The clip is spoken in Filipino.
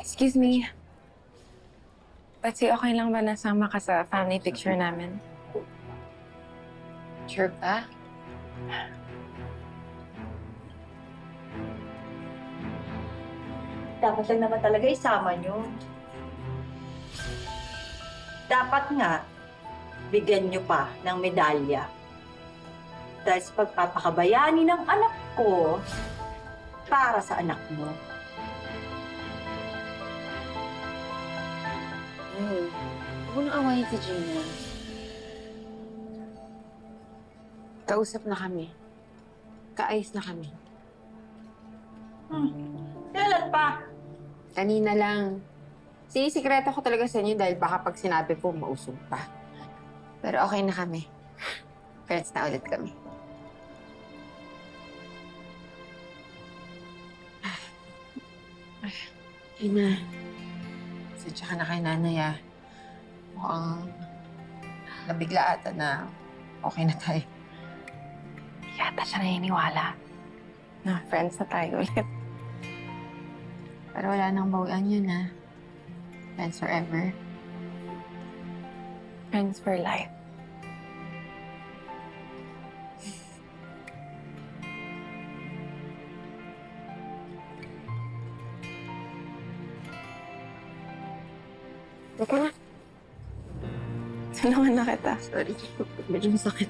Excuse me. Patsy, okay lang ba nasama ka sa family picture namin? Sure ba? Dapat lang naman talaga isama nyo. Dapat nga, bigyan nyo pa ng medalya. Dahil sa pagpapakabayani ng anak ko para sa anak mo. Ay, huwag mo nang awayin si Gina. Kausap na kami. Kaayos na kami. Kailan pa? Kanina lang. Sinisikreto ko talaga sa inyo dahil baka pag sinabi ko, mausog pa. Pero okay na kami. Friends na ulit kami. Gina, sadya ka na kay nanay ah. Mukhang nabigla ata na okay na tayo. Yata siya naniniwala na friends na tayo ulit. Pero wala nang bawian yun ah. Friends forever. Friends for life. Teka na. Tulungan na kita. Sorry. Medyo masakit.